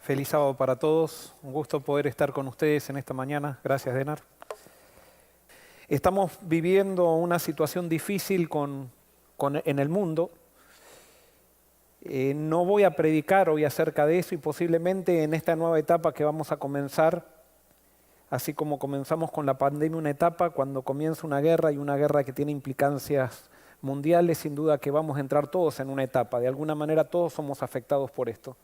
Feliz sábado para todos. Un gusto poder estar con ustedes en esta mañana. Gracias, Denar. Estamos viviendo una situación difícil en el mundo. No voy a predicar hoy acerca de eso y posiblemente en esta nueva etapa que vamos a comenzar, así como comenzamos con la pandemia una etapa, cuando comienza una guerra y una guerra que tiene implicancias mundiales, sin duda que vamos a entrar todos en una etapa. De alguna manera todos somos afectados por esto.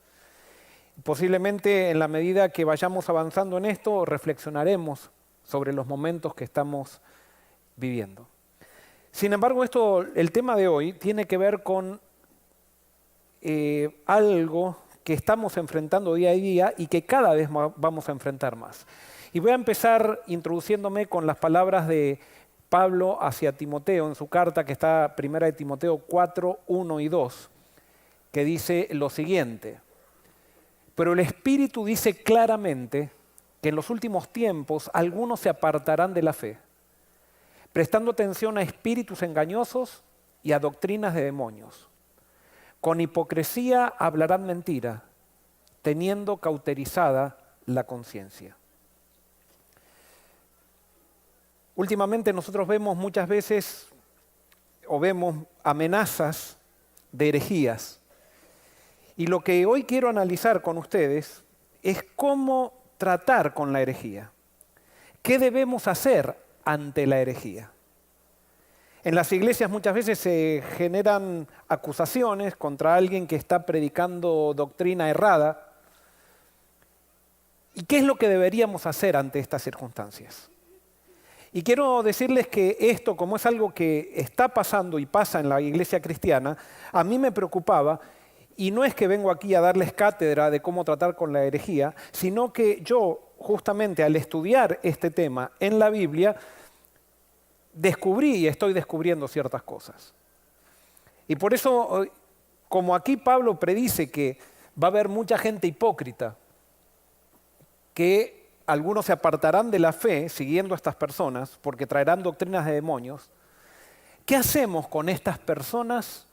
Posiblemente en la medida que vayamos avanzando en esto, reflexionaremos sobre los momentos que estamos viviendo. Sin embargo, el tema de hoy tiene que ver con algo que estamos enfrentando día a día y que cada vez vamos a enfrentar más. Y voy a empezar introduciéndome con las palabras de Pablo hacia Timoteo en su carta que está primera de Timoteo 4, 1 y 2, que dice lo siguiente: pero el Espíritu dice claramente que en los últimos tiempos algunos se apartarán de la fe, prestando atención a espíritus engañosos y a doctrinas de demonios. Con hipocresía hablarán mentira, teniendo cauterizada la conciencia. Últimamente nosotros vemos muchas veces vemos amenazas de herejías. Y lo que hoy quiero analizar con ustedes es cómo tratar con la herejía. ¿Qué debemos hacer ante la herejía? En las iglesias muchas veces se generan acusaciones contra alguien que está predicando doctrina errada. ¿Y qué es lo que deberíamos hacer ante estas circunstancias? Y quiero decirles que esto, como es algo que está pasando y pasa en la iglesia cristiana, a mí me preocupaba. Y no es que vengo aquí a darles cátedra de cómo tratar con la herejía, sino que yo, justamente al estudiar este tema en la Biblia, descubrí y estoy descubriendo ciertas cosas. Y por eso, como aquí Pablo predice que va a haber mucha gente hipócrita, que algunos se apartarán de la fe siguiendo a estas personas porque traerán doctrinas de demonios, ¿qué hacemos con estas personas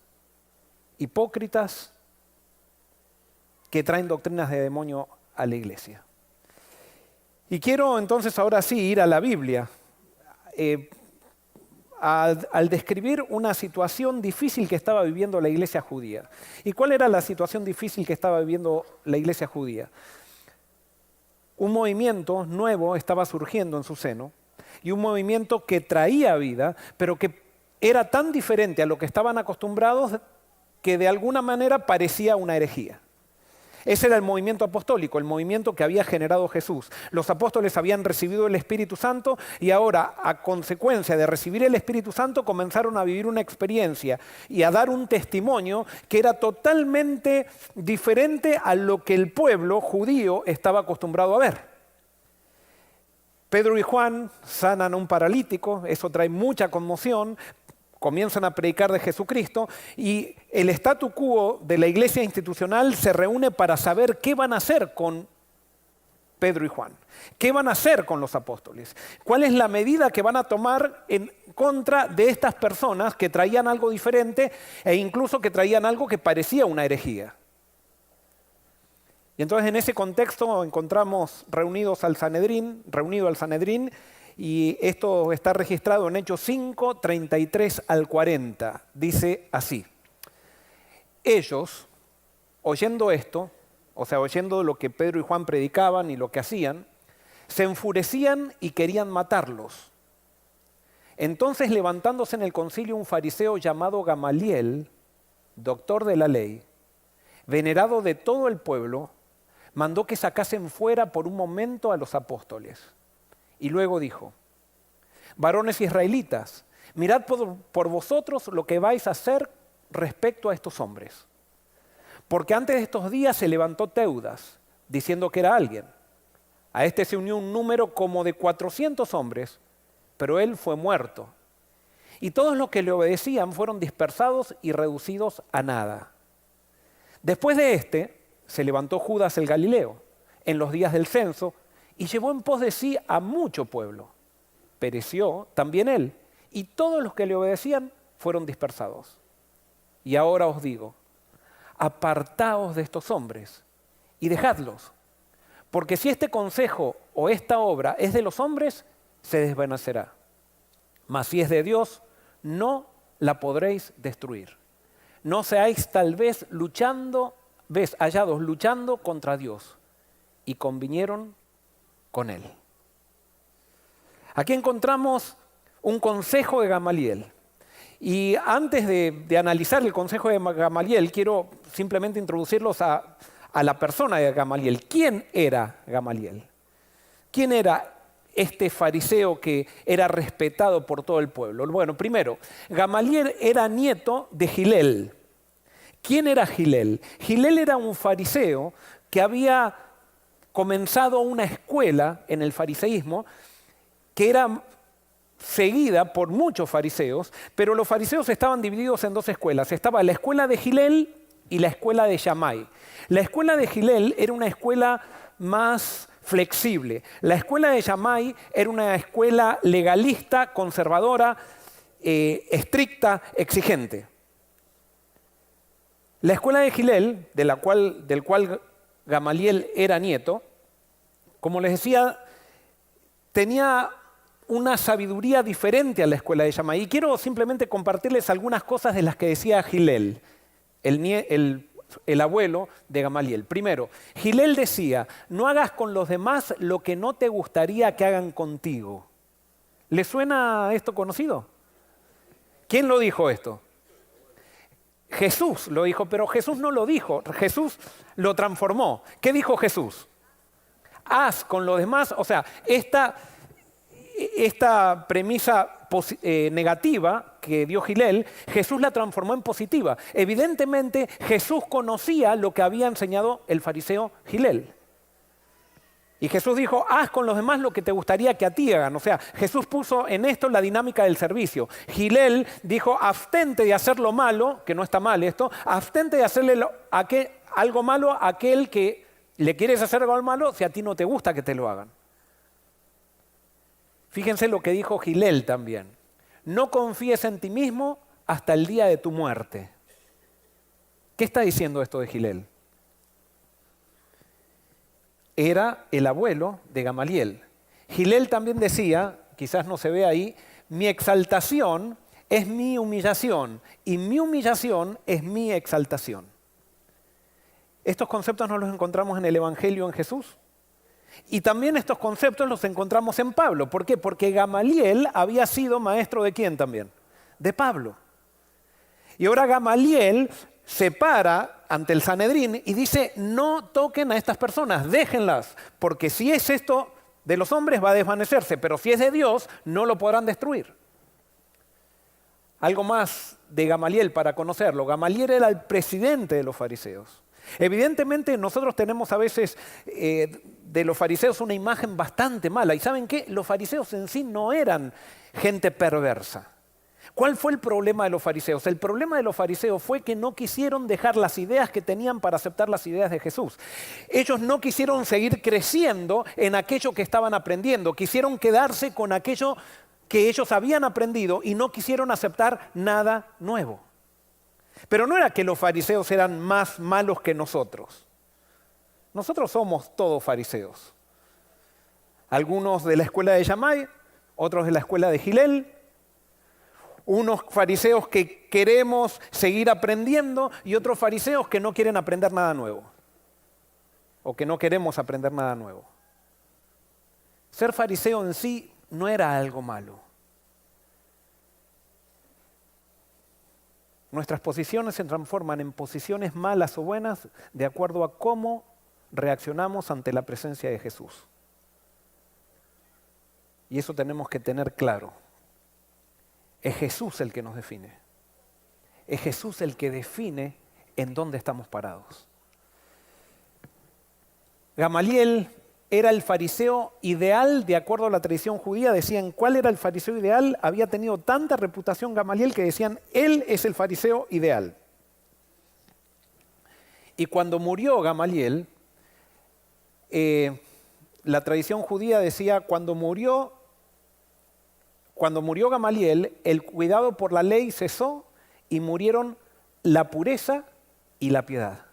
hipócritas que traen doctrinas de demonio a la iglesia? Y quiero entonces ahora sí ir a la Biblia al describir una situación difícil que estaba viviendo la iglesia judía. ¿Y cuál era la situación difícil que estaba viviendo la iglesia judía? Un movimiento nuevo estaba surgiendo en su seno y un movimiento que traía vida, pero que era tan diferente a lo que estaban acostumbrados que de alguna manera parecía una herejía. Ese era el movimiento apostólico, el movimiento que había generado Jesús. Los apóstoles habían recibido el Espíritu Santo y ahora, a consecuencia de recibir el Espíritu Santo, comenzaron a vivir una experiencia y a dar un testimonio que era totalmente diferente a lo que el pueblo judío estaba acostumbrado a ver. Pedro y Juan sanan a un paralítico, eso trae mucha conmoción. Comienzan a predicar de Jesucristo y el statu quo de la iglesia institucional se reúne para saber qué van a hacer con Pedro y Juan, qué van a hacer con los apóstoles, cuál es la medida que van a tomar en contra de estas personas que traían algo diferente e incluso que traían algo que parecía una herejía. Y entonces en ese contexto encontramos reunido al Sanedrín, y esto está registrado en Hechos 5, 33 al 40. Dice así: ellos, oyendo esto, o sea, oyendo lo que Pedro y Juan predicaban y lo que hacían, se enfurecían y querían matarlos. Entonces, levantándose en el concilio un fariseo llamado Gamaliel, doctor de la ley, venerado de todo el pueblo, mandó que sacasen fuera por un momento a los apóstoles. Y luego dijo: varones israelitas, mirad por vosotros lo que vais a hacer respecto a estos hombres. Porque antes de estos días se levantó Teudas, diciendo que era alguien. A este se unió un número como de 400 hombres, pero él fue muerto. Y todos los que le obedecían fueron dispersados y reducidos a nada. Después de este, se levantó Judas el Galileo, en los días del censo, y llevó en pos de sí a mucho pueblo. Pereció también él, y todos los que le obedecían fueron dispersados. Y ahora os digo: apartaos de estos hombres y dejadlos. Porque si este consejo o esta obra es de los hombres, se desvanecerá. Mas si es de Dios, no la podréis destruir. No seáis tal vez hallados luchando contra Dios. Y convinieron con él. Aquí encontramos un consejo de Gamaliel. Y antes de analizar el consejo de Gamaliel, quiero simplemente introducirlos a la persona de Gamaliel. ¿Quién era Gamaliel? ¿Quién era este fariseo que era respetado por todo el pueblo? Bueno, primero, Gamaliel era nieto de Gilel. ¿Quién era Gilel? Gilel era un fariseo que había comenzado una escuela en el fariseísmo que era seguida por muchos fariseos, pero los fariseos estaban divididos en dos escuelas. Estaba la escuela de Gilel y la escuela de Shammai. La escuela de Gilel era una escuela más flexible. La escuela de Shammai era una escuela legalista, conservadora, estricta, exigente. La escuela de Gilel, del cual Gamaliel era nieto, como les decía, tenía una sabiduría diferente a la escuela de Shammai. Y quiero simplemente compartirles algunas cosas de las que decía Gilel, el abuelo de Gamaliel. Primero, Gilel decía, no hagas con los demás lo que no te gustaría que hagan contigo. ¿Le suena esto conocido? ¿Quién lo dijo esto? Jesús lo dijo, pero Jesús no lo dijo, Jesús lo transformó. ¿Qué dijo Jesús? Haz con los demás, o sea, esta premisa negativa que dio Gilel, Jesús la transformó en positiva. Evidentemente, Jesús conocía lo que había enseñado el fariseo Gilel. Y Jesús dijo, haz con los demás lo que te gustaría que a ti hagan. O sea, Jesús puso en esto la dinámica del servicio. Gilel dijo, abstente de hacer lo malo, que no está mal esto, abstente de hacerle algo malo a aquel que le quieres hacer algo malo si a ti no te gusta que te lo hagan. Fíjense lo que dijo Gilel también. No confíes en ti mismo hasta el día de tu muerte. ¿Qué está diciendo esto de Gilel? Era el abuelo de Gamaliel. Gilel también decía, quizás no se ve ahí, mi exaltación es mi humillación y mi humillación es mi exaltación. Estos conceptos nos los encontramos en el Evangelio en Jesús. Y también estos conceptos los encontramos en Pablo. ¿Por qué? Porque Gamaliel había sido maestro ¿de quién también? De Pablo. Y ahora Gamaliel se para ante el Sanedrín y dice, no toquen a estas personas, déjenlas, porque si es esto de los hombres va a desvanecerse, pero si es de Dios no lo podrán destruir. Algo más de Gamaliel para conocerlo. Gamaliel era el presidente de los fariseos. Evidentemente nosotros tenemos a veces de los fariseos una imagen bastante mala. ¿Y saben qué? Los fariseos en sí no eran gente perversa. ¿Cuál fue el problema de los fariseos? El problema de los fariseos fue que no quisieron dejar las ideas que tenían para aceptar las ideas de Jesús. Ellos no quisieron seguir creciendo en aquello que estaban aprendiendo. Quisieron quedarse con aquello que ellos habían aprendido y no quisieron aceptar nada nuevo. Pero no era que los fariseos eran más malos que nosotros. Nosotros somos todos fariseos. Algunos de la escuela de Shammai, otros de la escuela de Gilel, unos fariseos que queremos seguir aprendiendo y otros fariseos que no quieren aprender nada nuevo. O que no queremos aprender nada nuevo. Ser fariseo en sí no era algo malo. Nuestras posiciones se transforman en posiciones malas o buenas de acuerdo a cómo reaccionamos ante la presencia de Jesús. Y eso tenemos que tener claro. Es Jesús el que nos define. Es Jesús el que define en dónde estamos parados. Gamaliel era el fariseo ideal de acuerdo a la tradición judía. Decían, ¿cuál era el fariseo ideal? Había tenido tanta reputación Gamaliel que decían, él es el fariseo ideal. Y cuando murió Gamaliel, la tradición judía decía, cuando murió Gamaliel, el cuidado por la ley cesó y murieron la pureza y la piedad.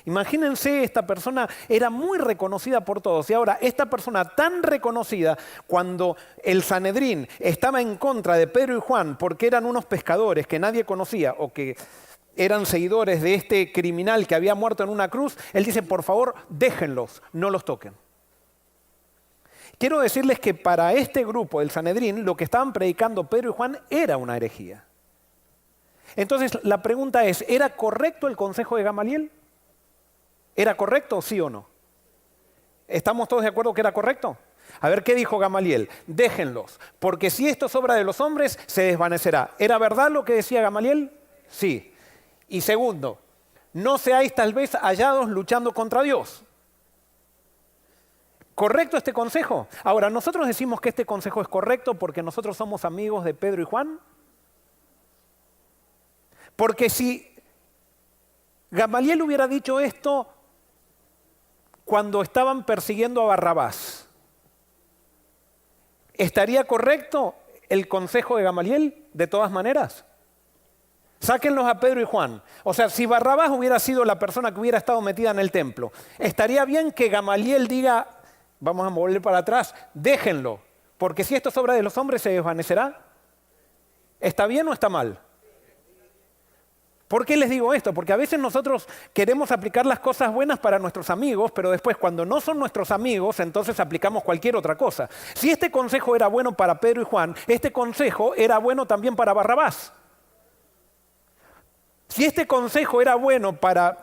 Imagínense, esta persona era muy reconocida por todos. Y ahora, esta persona tan reconocida, cuando el Sanedrín estaba en contra de Pedro y Juan porque eran unos pescadores que nadie conocía o que eran seguidores de este criminal que había muerto en una cruz, él dice, por favor, déjenlos, no los toquen. Quiero decirles que para este grupo del Sanedrín, lo que estaban predicando Pedro y Juan era una herejía. Entonces, la pregunta es, ¿era correcto el consejo de Gamaliel? ¿Era correcto, sí o no? ¿Estamos todos de acuerdo que era correcto? A ver, ¿qué dijo Gamaliel? Déjenlos, porque si esto es obra de los hombres, se desvanecerá. ¿Era verdad lo que decía Gamaliel? Sí. Y segundo, no seáis tal vez hallados luchando contra Dios. ¿Correcto este consejo? Ahora, ¿nosotros decimos que este consejo es correcto porque nosotros somos amigos de Pedro y Juan? Porque si Gamaliel hubiera dicho esto cuando estaban persiguiendo a Barrabás, ¿estaría correcto el consejo de Gamaliel de todas maneras? Sáquenlos a Pedro y Juan. O sea, si Barrabás hubiera sido la persona que hubiera estado metida en el templo, ¿estaría bien que Gamaliel diga, vamos a volver para atrás, déjenlo, porque si esto es obra de los hombres se desvanecerá? ¿Está bien o está mal? ¿Por qué les digo esto? Porque a veces nosotros queremos aplicar las cosas buenas para nuestros amigos, pero después cuando no son nuestros amigos, entonces aplicamos cualquier otra cosa. Si este consejo era bueno para Pedro y Juan, este consejo era bueno también para Barrabás. Si este consejo era bueno para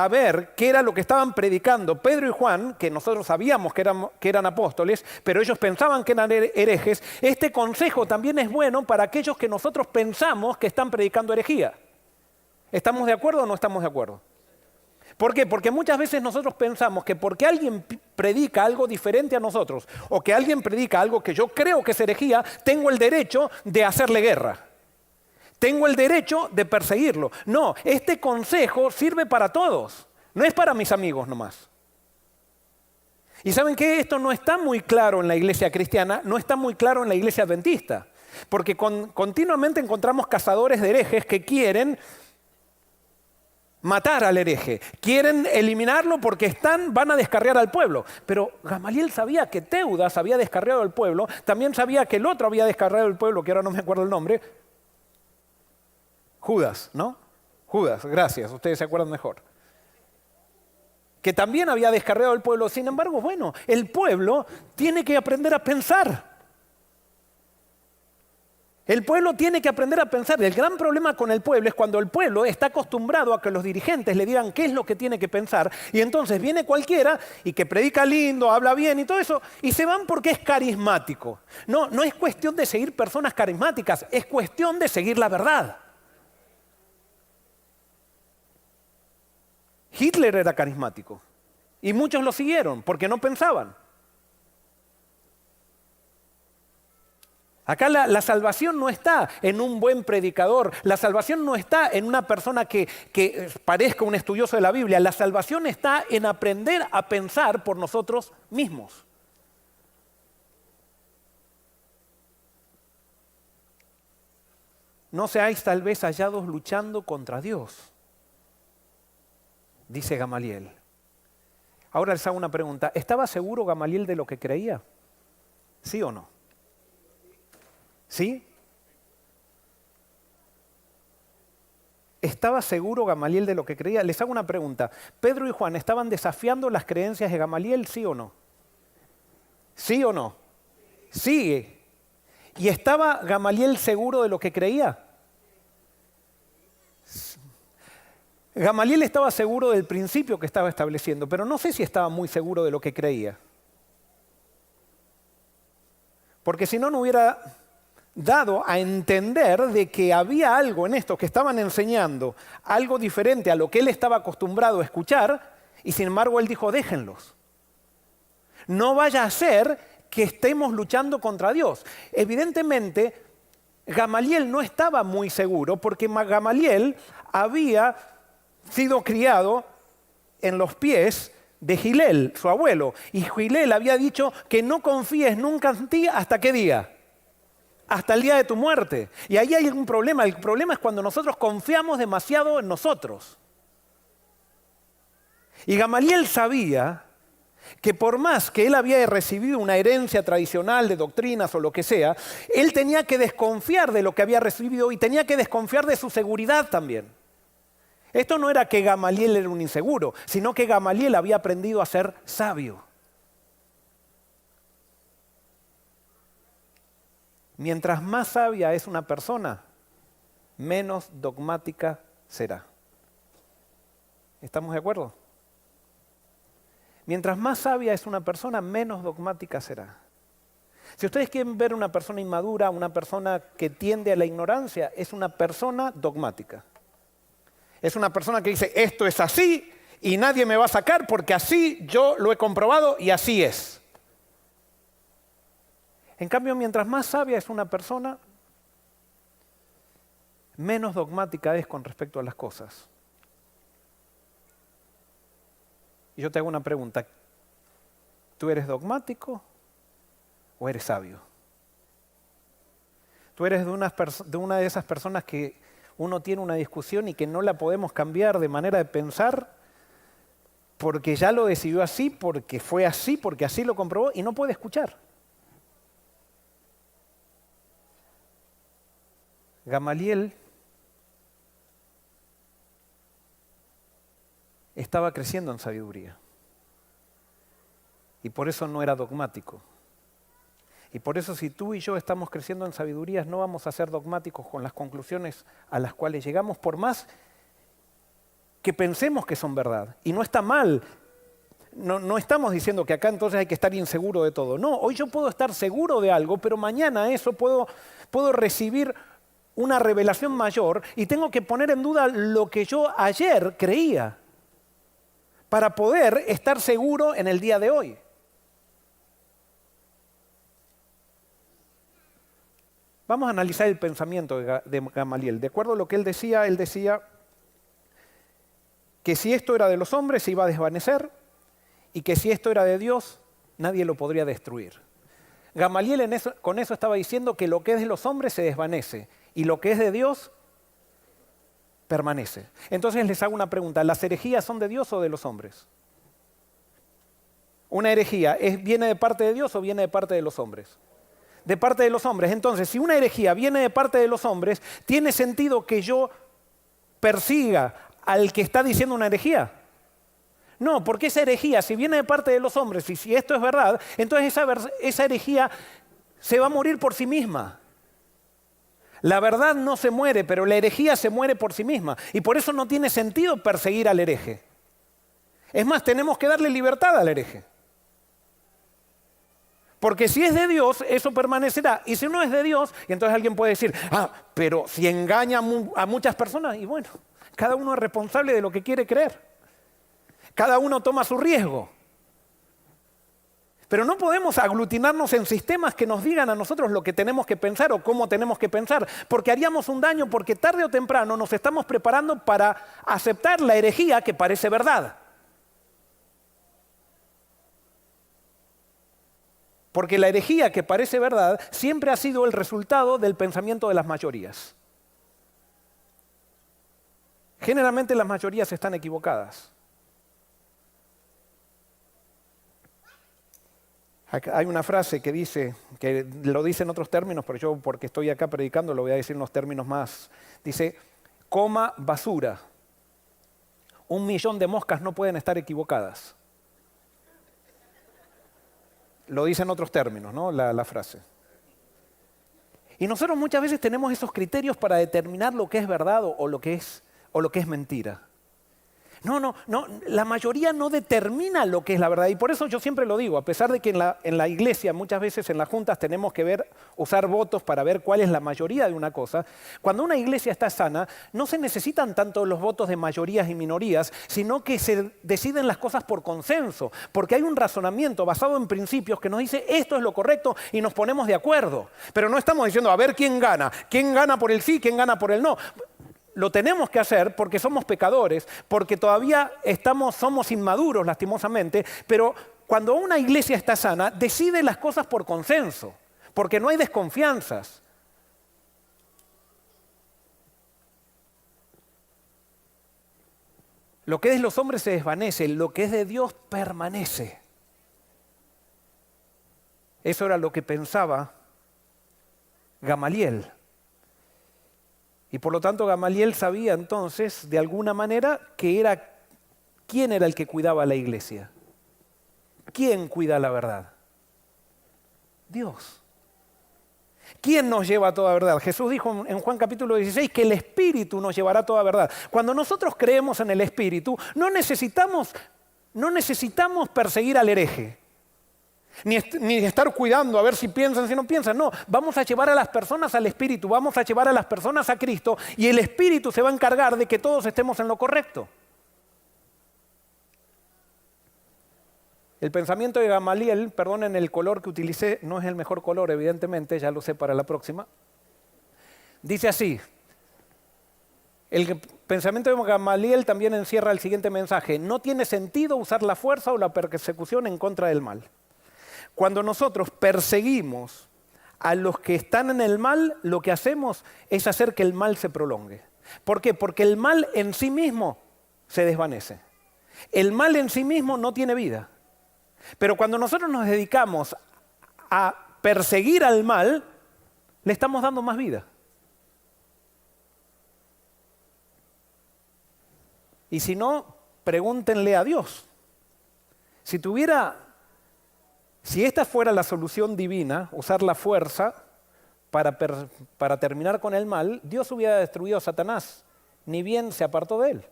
ver qué era lo que estaban predicando Pedro y Juan, que nosotros sabíamos que eran apóstoles, pero ellos pensaban que eran herejes, este consejo también es bueno para aquellos que nosotros pensamos que están predicando herejía. ¿Estamos de acuerdo o no estamos de acuerdo? ¿Por qué? Porque muchas veces nosotros pensamos que porque alguien predica algo diferente a nosotros, o que alguien predica algo que yo creo que es herejía, tengo el derecho de hacerle guerra. Tengo el derecho de perseguirlo. No, este consejo sirve para todos. No es para mis amigos nomás. Y ¿saben qué? Esto no está muy claro en la iglesia cristiana, no está muy claro en la iglesia adventista. Porque continuamente encontramos cazadores de herejes que quieren matar al hereje. Quieren eliminarlo porque van a descarriar al pueblo. Pero Gamaliel sabía que Teudas había descarriado al pueblo, también sabía que el otro había descarriado al pueblo, que ahora no me acuerdo el nombre. Judas, ¿no? Judas, gracias, ustedes se acuerdan mejor. Que también había descarriado al pueblo. Sin embargo, bueno, el pueblo tiene que aprender a pensar. El pueblo tiene que aprender a pensar. El gran problema con el pueblo es cuando el pueblo está acostumbrado a que los dirigentes le digan qué es lo que tiene que pensar, y entonces viene cualquiera y que predica lindo, habla bien y todo eso, y se van porque es carismático. No, no es cuestión de seguir personas carismáticas, es cuestión de seguir la verdad. Hitler era carismático y muchos lo siguieron porque no pensaban. Acá la salvación no está en un buen predicador, la salvación no está en una persona que parezca un estudioso de la Biblia, la salvación está en aprender a pensar por nosotros mismos. No seáis tal vez hallados luchando contra Dios, dice Gamaliel. Ahora les hago una pregunta. ¿Estaba seguro Gamaliel de lo que creía? ¿Sí o no? ¿Sí? ¿Estaba seguro Gamaliel de lo que creía? Les hago una pregunta. ¿Pedro y Juan estaban desafiando las creencias de Gamaliel, sí o no? ¿Sí o no? Sí. ¿Y estaba Gamaliel seguro de lo que creía? Gamaliel estaba seguro del principio que estaba estableciendo, pero no sé si estaba muy seguro de lo que creía. Porque si no, no hubiera dado a entender de que había algo en esto que estaban enseñando, algo diferente a lo que él estaba acostumbrado a escuchar, y sin embargo él dijo, déjenlos. No vaya a ser que estemos luchando contra Dios. Evidentemente, Gamaliel no estaba muy seguro, porque Gamaliel había sido criado en los pies de Gilel, su abuelo. Y Gilel había dicho que no confíes nunca en ti, ¿hasta qué día? Hasta el día de tu muerte. Y ahí hay un problema. El problema es cuando nosotros confiamos demasiado en nosotros. Y Gamaliel sabía que por más que él había recibido una herencia tradicional de doctrinas o lo que sea, él tenía que desconfiar de lo que había recibido y tenía que desconfiar de su seguridad también. Esto no era que Gamaliel era un inseguro, sino que Gamaliel había aprendido a ser sabio. Mientras más sabia es una persona, menos dogmática será. ¿Estamos de acuerdo? Mientras más sabia es una persona, menos dogmática será. Si ustedes quieren ver una persona inmadura, una persona que tiende a la ignorancia, es una persona dogmática. Es una persona que dice, esto es así y nadie me va a sacar porque así yo lo he comprobado y así es. En cambio, mientras más sabia es una persona, menos dogmática es con respecto a las cosas. Y yo te hago una pregunta. ¿Tú eres dogmático o eres sabio? ¿Tú eres de una de esas personas que uno tiene una discusión y que no la podemos cambiar de manera de pensar porque ya lo decidió así, porque fue así, porque así lo comprobó y no puede escuchar? Gamaliel estaba creciendo en sabiduría y por eso no era dogmático. Y por eso si tú y yo estamos creciendo en sabiduría, no vamos a ser dogmáticos con las conclusiones a las cuales llegamos, por más que pensemos que son verdad. Y no está mal, no estamos diciendo que acá entonces hay que estar inseguro de todo. No, hoy yo puedo estar seguro de algo, pero mañana eso puedo recibir una revelación mayor y tengo que poner en duda lo que yo ayer creía para poder estar seguro en el día de hoy. Vamos a analizar el pensamiento de Gamaliel. De acuerdo a lo que él decía que si esto era de los hombres se iba a desvanecer y que si esto era de Dios nadie lo podría destruir. Gamaliel con eso estaba diciendo que lo que es de los hombres se desvanece y lo que es de Dios permanece. Entonces les hago una pregunta, ¿las herejías son de Dios o de los hombres? ¿Una herejía viene de parte de Dios o viene de parte de los hombres? De parte de los hombres. Entonces, si una herejía viene de parte de los hombres, ¿tiene sentido que yo persiga al que está diciendo una herejía? No, porque esa herejía, si viene de parte de los hombres y si esto es verdad, entonces esa herejía se va a morir por sí misma. La verdad no se muere, pero la herejía se muere por sí misma. Y por eso no tiene sentido perseguir al hereje. Es más, tenemos que darle libertad al hereje. Porque si es de Dios, eso permanecerá. Y si no es de Dios, y entonces alguien puede decir, pero si engaña a muchas personas, y bueno, cada uno es responsable de lo que quiere creer. Cada uno toma su riesgo. Pero no podemos aglutinarnos en sistemas que nos digan a nosotros lo que tenemos que pensar o cómo tenemos que pensar, porque haríamos un daño, porque tarde o temprano nos estamos preparando para aceptar la herejía que parece verdad. Porque la herejía que parece verdad siempre ha sido el resultado del pensamiento de las mayorías. Generalmente las mayorías están equivocadas. Hay una frase que dice, que lo dice en otros términos, pero yo porque estoy acá predicando lo voy a decir en unos términos más. Dice, coma basura. 1.000.000 de moscas no pueden estar equivocadas. Lo dice en otros términos, ¿no? La frase. Y nosotros muchas veces tenemos esos criterios para determinar lo que es verdad o lo que es mentira. No, la mayoría no determina lo que es la verdad. Y por eso yo siempre lo digo, a pesar de que en la iglesia, muchas veces en las juntas tenemos que usar votos para ver cuál es la mayoría de una cosa, cuando una iglesia está sana, no se necesitan tanto los votos de mayorías y minorías, sino que se deciden las cosas por consenso, porque hay un razonamiento basado en principios que nos dice esto es lo correcto y nos ponemos de acuerdo. Pero no estamos diciendo a ver quién gana por el sí, quién gana por el no. Lo tenemos que hacer porque somos pecadores, porque todavía somos inmaduros lastimosamente, pero cuando una iglesia está sana, decide las cosas por consenso, porque no hay desconfianzas. Lo que es de los hombres se desvanece, lo que es de Dios permanece. Eso era lo que pensaba Gamaliel. Y por lo tanto Gamaliel sabía entonces, de alguna manera, quién era el que cuidaba la iglesia. ¿Quién cuida la verdad? Dios. ¿Quién nos lleva a toda verdad? Jesús dijo en Juan capítulo 16 que el Espíritu nos llevará a toda verdad. Cuando nosotros creemos en el Espíritu, no necesitamos perseguir al hereje. Ni estar cuidando a ver si piensan, si no piensan. No, vamos a llevar a las personas al Espíritu, vamos a llevar a las personas a Cristo y el Espíritu se va a encargar de que todos estemos en lo correcto. El pensamiento de Gamaliel, perdonen el color que utilicé, no es el mejor color, evidentemente, ya lo sé para la próxima. Dice así, el pensamiento de Gamaliel también encierra el siguiente mensaje: no tiene sentido usar la fuerza o la persecución en contra del mal. Cuando nosotros perseguimos a los que están en el mal, lo que hacemos es hacer que el mal se prolongue. ¿Por qué? Porque el mal en sí mismo se desvanece. El mal en sí mismo no tiene vida. Pero cuando nosotros nos dedicamos a perseguir al mal, le estamos dando más vida. Y si no, pregúntenle a Dios. Si esta fuera la solución divina, usar la fuerza para terminar con el mal, Dios hubiera destruido a Satanás, ni bien se apartó de él.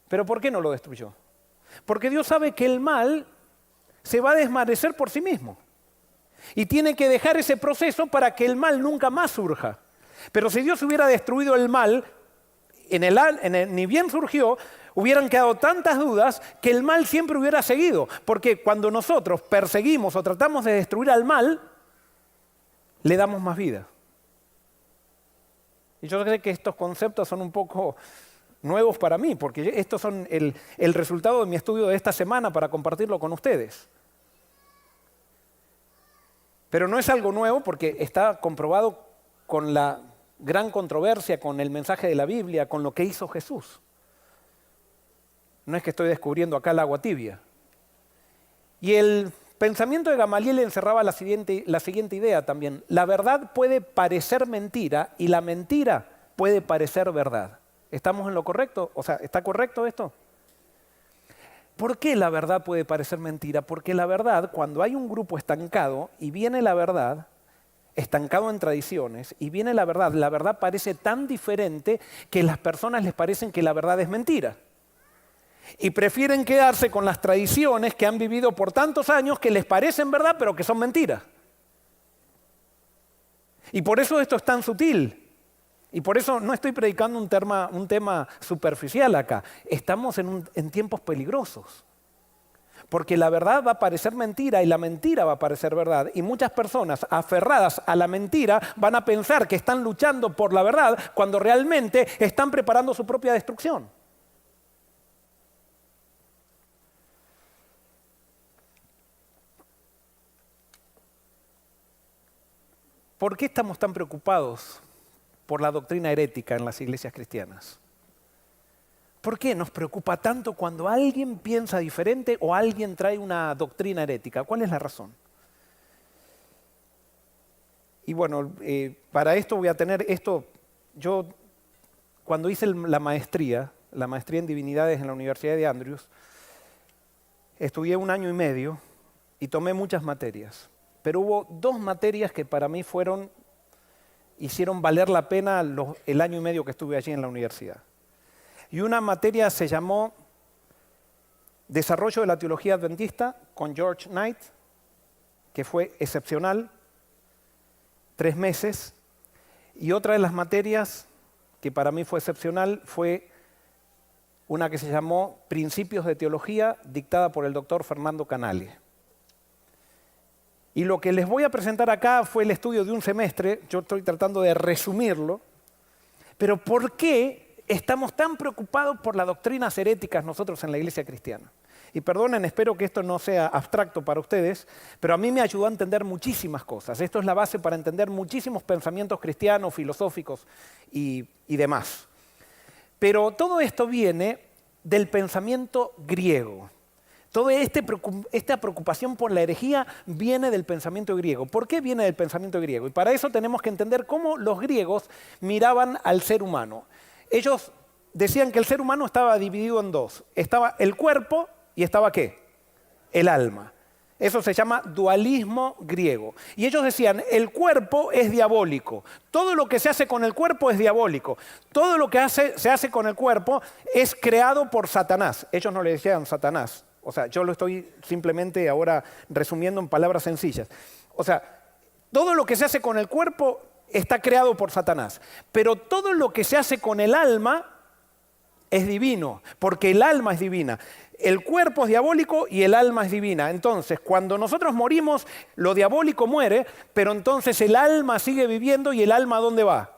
¿Pero por qué no lo destruyó? Porque Dios sabe que el mal se va a desvanecer por sí mismo. Y tiene que dejar ese proceso para que el mal nunca más surja. Pero si Dios hubiera destruido el mal, ni bien surgió, hubieran quedado tantas dudas que el mal siempre hubiera seguido. Porque cuando nosotros perseguimos o tratamos de destruir al mal, le damos más vida. Y yo creo que estos conceptos son un poco nuevos para mí, porque estos son el resultado de mi estudio de esta semana para compartirlo con ustedes. Pero no es algo nuevo porque está comprobado con la gran controversia, con el mensaje de la Biblia, con lo que hizo Jesús. No es que estoy descubriendo acá el agua tibia. Y el pensamiento de Gamaliel encerraba la siguiente idea también. La verdad puede parecer mentira y la mentira puede parecer verdad. ¿Estamos en lo correcto? O sea, ¿está correcto esto? ¿Por qué la verdad puede parecer mentira? Porque la verdad, cuando hay un grupo estancado y viene la verdad, estancado en tradiciones, y viene la verdad parece tan diferente que a las personas les parecen que la verdad es mentira. Y prefieren quedarse con las tradiciones que han vivido por tantos años que les parecen verdad pero que son mentiras. Y por eso esto es tan sutil. Y por eso no estoy predicando un tema superficial acá. Estamos en tiempos peligrosos. Porque la verdad va a parecer mentira y la mentira va a parecer verdad. Y muchas personas aferradas a la mentira van a pensar que están luchando por la verdad cuando realmente están preparando su propia destrucción. ¿Por qué estamos tan preocupados por la doctrina herética en las iglesias cristianas? ¿Por qué nos preocupa tanto cuando alguien piensa diferente o alguien trae una doctrina herética? ¿Cuál es la razón? Y bueno, para esto voy a tener esto. Yo, cuando hice la maestría en divinidades en la Universidad de Andrews, estudié 1 año y medio y tomé muchas materias. Pero hubo 2 materias que para mí hicieron valer la pena el año y medio que estuve allí en la universidad. Y una materia se llamó Desarrollo de la Teología Adventista con George Knight, que fue excepcional, 3 meses. Y otra de las materias que para mí fue excepcional fue una que se llamó Principios de Teología, dictada por el doctor Fernando Canale. Y lo que les voy a presentar acá fue el estudio de un semestre. Yo estoy tratando de resumirlo. Pero ¿por qué estamos tan preocupados por las doctrinas heréticas nosotros en la iglesia cristiana? Y perdonen, espero que esto no sea abstracto para ustedes, pero a mí me ayudó a entender muchísimas cosas. Esto es la base para entender muchísimos pensamientos cristianos, filosóficos y demás. Pero todo esto viene del pensamiento griego. Toda esta preocupación por la herejía viene del pensamiento griego. ¿Por qué viene del pensamiento griego? Y para eso tenemos que entender cómo los griegos miraban al ser humano. Ellos decían que el ser humano estaba dividido en dos. Estaba el cuerpo y estaba ¿qué? El alma. Eso se llama dualismo griego. Y ellos decían, el cuerpo es diabólico. Todo lo que se hace con el cuerpo es diabólico. Todo lo que se hace con el cuerpo es creado por Satanás. Ellos no le decían Satanás. O sea, yo lo estoy simplemente ahora resumiendo en palabras sencillas. O sea, todo lo que se hace con el cuerpo está creado por Satanás. Pero todo lo que se hace con el alma es divino, porque el alma es divina. El cuerpo es diabólico y el alma es divina. Entonces, cuando nosotros morimos, lo diabólico muere, pero entonces el alma sigue viviendo y el alma ¿a dónde va?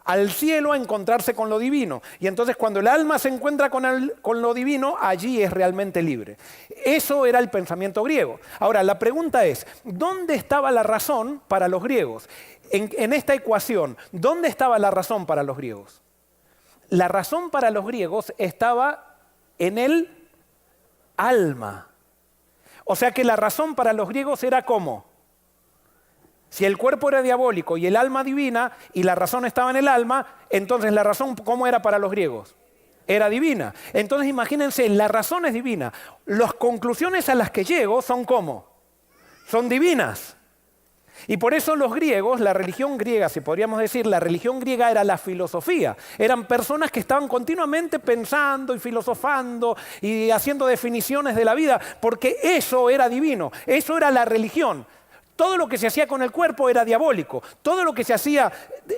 Al cielo a encontrarse con lo divino. Y entonces cuando el alma se encuentra con lo divino, allí es realmente libre. Eso era el pensamiento griego. Ahora, la pregunta es, ¿dónde estaba la razón para los griegos? En esta ecuación, ¿dónde estaba la razón para los griegos? La razón para los griegos estaba en el alma. O sea que la razón para los griegos era ¿cómo? Si el cuerpo era diabólico y el alma divina y la razón estaba en el alma, entonces la razón ¿cómo era para los griegos? Era divina. Entonces imagínense, la razón es divina. Las conclusiones a las que llego son ¿cómo? Son divinas. Y por eso los griegos, la religión griega, si podríamos decir, la religión griega era la filosofía. Eran personas que estaban continuamente pensando y filosofando y haciendo definiciones de la vida, porque eso era divino, eso era la religión. Todo lo que se hacía con el cuerpo era diabólico. Todo lo que se hacía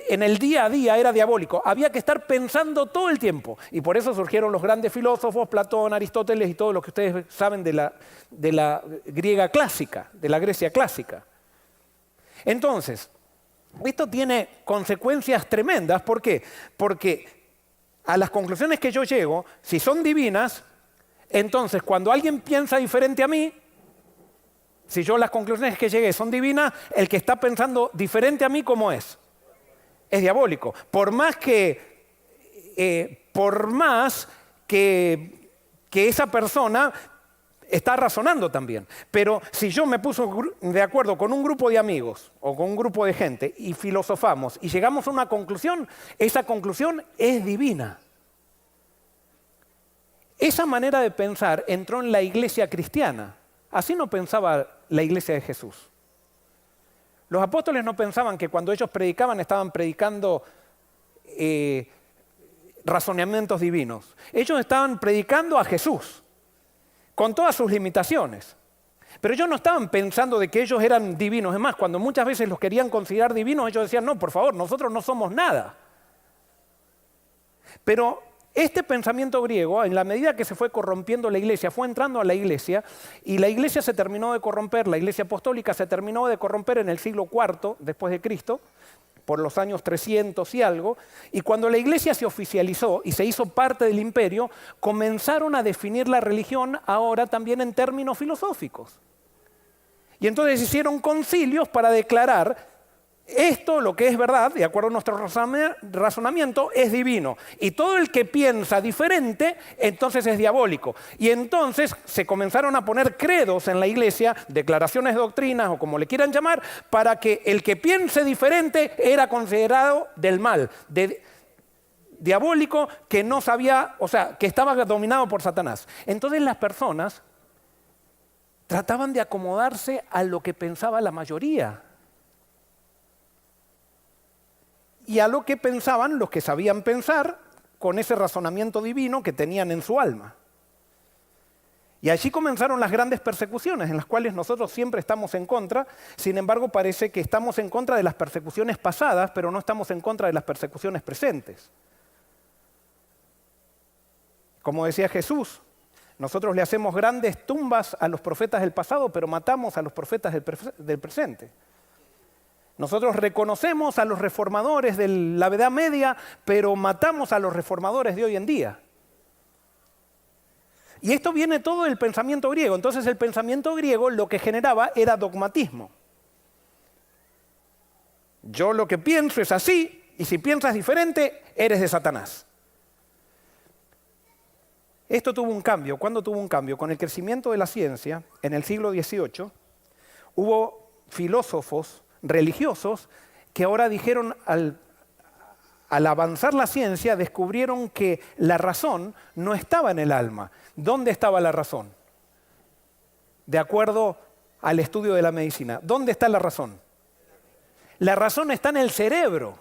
en el día a día era diabólico. Había que estar pensando todo el tiempo. Y por eso surgieron los grandes filósofos, Platón, Aristóteles y todo lo que ustedes saben de la griega clásica, de la Grecia clásica. Entonces, esto tiene consecuencias tremendas. ¿Por qué? Porque a las conclusiones que yo llego, si son divinas, entonces cuando alguien piensa diferente a mí, si yo las conclusiones que llegué son divinas, el que está pensando diferente a mí, ¿cómo es? Es diabólico. Por más que esa persona está razonando también. Pero si yo me puse de acuerdo con un grupo de amigos o con un grupo de gente y filosofamos y llegamos a una conclusión, esa conclusión es divina. Esa manera de pensar entró en la iglesia cristiana. Así no pensaba la iglesia de Jesús. Los apóstoles no pensaban que cuando ellos predicaban estaban predicando razonamientos divinos. Ellos estaban predicando a Jesús, con todas sus limitaciones. Pero ellos no estaban pensando de que ellos eran divinos. Es más, cuando muchas veces los querían considerar divinos, ellos decían, no, por favor, nosotros no somos nada. Pero este pensamiento griego, en la medida que se fue corrompiendo la iglesia, fue entrando a la iglesia y la iglesia se terminó de corromper, la iglesia apostólica se terminó de corromper en el siglo IV después de Cristo, por los años 300 y algo, y cuando la iglesia se oficializó y se hizo parte del imperio, comenzaron a definir la religión ahora también en términos filosóficos. Y entonces hicieron concilios para declarar esto, lo que es verdad, de acuerdo a nuestro razonamiento, es divino. Y todo el que piensa diferente, entonces es diabólico. Y entonces se comenzaron a poner credos en la iglesia, declaraciones de doctrinas o como le quieran llamar, para que el que piense diferente era considerado del mal, diabólico, que no sabía, o sea, que estaba dominado por Satanás. Entonces las personas trataban de acomodarse a lo que pensaba la mayoría. Y a lo que pensaban los que sabían pensar con ese razonamiento divino que tenían en su alma. Y allí comenzaron las grandes persecuciones, en las cuales nosotros siempre estamos en contra. Sin embargo, parece que estamos en contra de las persecuciones pasadas, pero no estamos en contra de las persecuciones presentes. Como decía Jesús, nosotros le hacemos grandes tumbas a los profetas del pasado, pero matamos a los profetas del presente. Nosotros reconocemos a los reformadores de la Edad Media, pero matamos a los reformadores de hoy en día. Y esto viene todo del pensamiento griego. Entonces el pensamiento griego lo que generaba era dogmatismo. Yo lo que pienso es así, y si piensas diferente, eres de Satanás. Esto tuvo un cambio. ¿Cuándo tuvo un cambio? Con el crecimiento de la ciencia, en el siglo XVIII, hubo filósofos religiosos que ahora dijeron, al avanzar la ciencia, descubrieron que la razón no estaba en el alma. ¿Dónde estaba la razón? De acuerdo al estudio de la medicina. ¿Dónde está la razón? La razón está en el cerebro.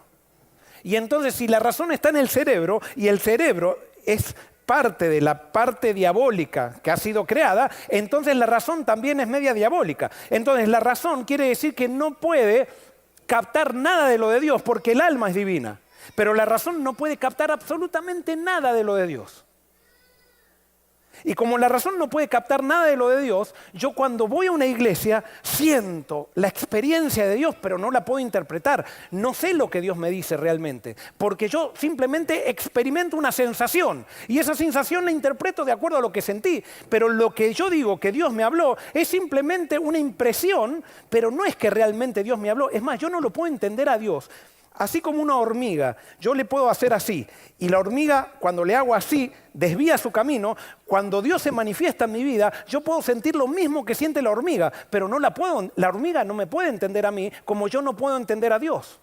Y entonces, si la razón está en el cerebro, y el cerebro es parte de la parte diabólica que ha sido creada, entonces la razón también es media diabólica. Entonces la razón quiere decir que no puede captar nada de lo de Dios, porque el alma es divina. Pero la razón no puede captar absolutamente nada de lo de Dios. Y como la razón no puede captar nada de lo de Dios, yo cuando voy a una iglesia siento la experiencia de Dios, pero no la puedo interpretar. No sé lo que Dios me dice realmente, porque yo simplemente experimento una sensación y esa sensación la interpreto de acuerdo a lo que sentí. Pero lo que yo digo que Dios me habló es simplemente una impresión, pero no es que realmente Dios me habló. Es más, yo no lo puedo entender a Dios. Así como una hormiga, yo le puedo hacer así, y la hormiga, cuando le hago así, desvía su camino. Cuando Dios se manifiesta en mi vida, yo puedo sentir lo mismo que siente la hormiga, pero la hormiga no me puede entender a mí como yo no puedo entender a Dios.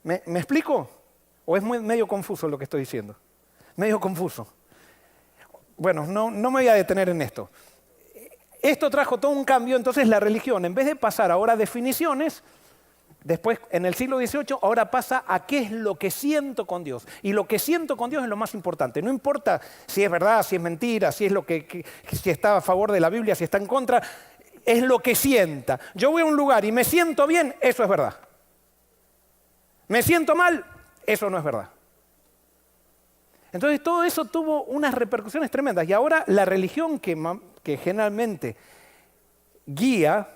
¿Me explico? ¿O es medio confuso lo que estoy diciendo? Medio confuso. Bueno, no me voy a detener en esto. Esto trajo todo un cambio, entonces la religión, en vez de pasar ahora a definiciones, después, en el siglo XVIII, ahora pasa a qué es lo que siento con Dios. Y lo que siento con Dios es lo más importante. No importa si es verdad, si es mentira, si está a favor de la Biblia, si está en contra. Es lo que sienta. Yo voy a un lugar y me siento bien, eso es verdad. Me siento mal, eso no es verdad. Entonces todo eso tuvo unas repercusiones tremendas. Y ahora la religión que generalmente guía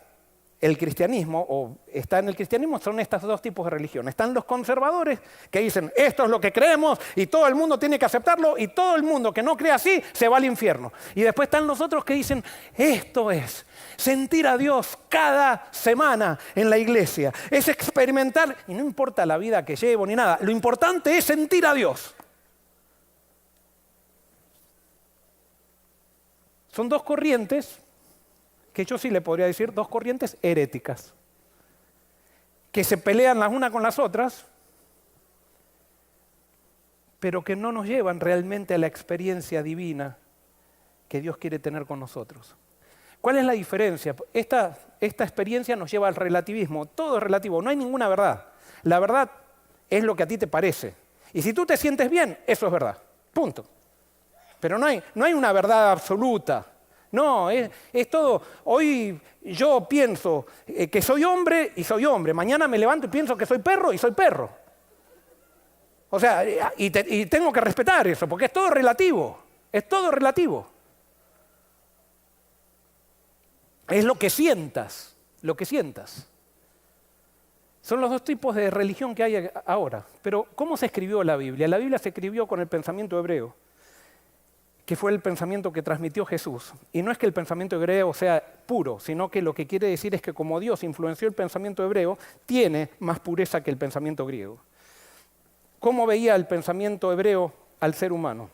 el cristianismo, o está en el cristianismo, son estos dos tipos de religión. Están los conservadores que dicen, esto es lo que creemos y todo el mundo tiene que aceptarlo y todo el mundo que no cree así se va al infierno. Y después están los otros que dicen, esto es sentir a Dios cada semana en la iglesia, es experimentar, y no importa la vida que llevo ni nada, lo importante es sentir a Dios. Son dos corrientes que yo sí le podría decir, dos corrientes heréticas, que se pelean las unas con las otras, pero que no nos llevan realmente a la experiencia divina que Dios quiere tener con nosotros. ¿Cuál es la diferencia? Esta experiencia nos lleva al relativismo. Todo es relativo, no hay ninguna verdad. La verdad es lo que a ti te parece. Y si tú te sientes bien, eso es verdad. Punto. Pero no hay una verdad absoluta. No, es todo. Hoy yo pienso que soy hombre y soy hombre. Mañana me levanto y pienso que soy perro y soy perro. O sea, y tengo que respetar eso, porque es todo relativo. Es todo relativo. Es lo que sientas, lo que sientas. Son los dos tipos de religión que hay ahora. Pero ¿cómo se escribió la Biblia? La Biblia se escribió con el pensamiento hebreo, que fue el pensamiento que transmitió Jesús. Y no es que el pensamiento hebreo sea puro, sino que lo que quiere decir es que como Dios influenció el pensamiento hebreo, tiene más pureza que el pensamiento griego. ¿Cómo veía el pensamiento hebreo al ser humano?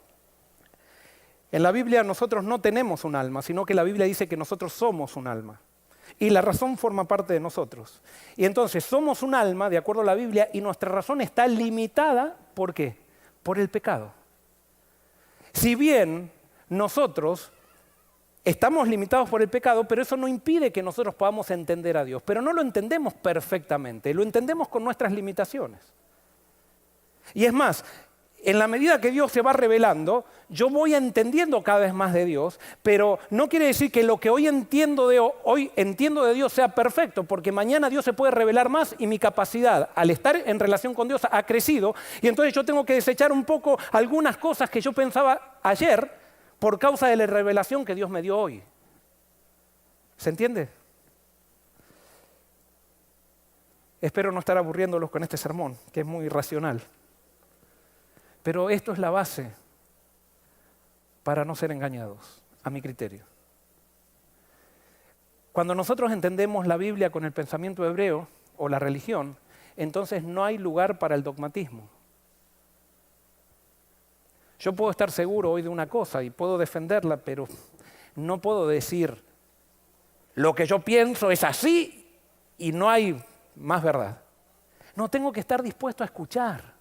En la Biblia nosotros no tenemos un alma, sino que la Biblia dice que nosotros somos un alma. Y la razón forma parte de nosotros. Y entonces somos un alma, de acuerdo a la Biblia, y nuestra razón está limitada, ¿por qué? Por el pecado. Si bien nosotros estamos limitados por el pecado, pero eso no impide que nosotros podamos entender a Dios. Pero no lo entendemos perfectamente, lo entendemos con nuestras limitaciones. Y es más, en la medida que Dios se va revelando, yo voy entendiendo cada vez más de Dios, pero no quiere decir que lo que hoy entiendo de Dios sea perfecto, porque mañana Dios se puede revelar más y mi capacidad al estar en relación con Dios ha crecido, y entonces yo tengo que desechar un poco algunas cosas que yo pensaba ayer por causa de la revelación que Dios me dio hoy. ¿Se entiende? Espero no estar aburriéndolos con este sermón, que es muy racional. Pero esto es la base para no ser engañados, a mi criterio. Cuando nosotros entendemos la Biblia con el pensamiento hebreo o la religión, entonces no hay lugar para el dogmatismo. Yo puedo estar seguro hoy de una cosa y puedo defenderla, pero no puedo decir lo que yo pienso es así y no hay más verdad. No, tengo que estar dispuesto a escuchar.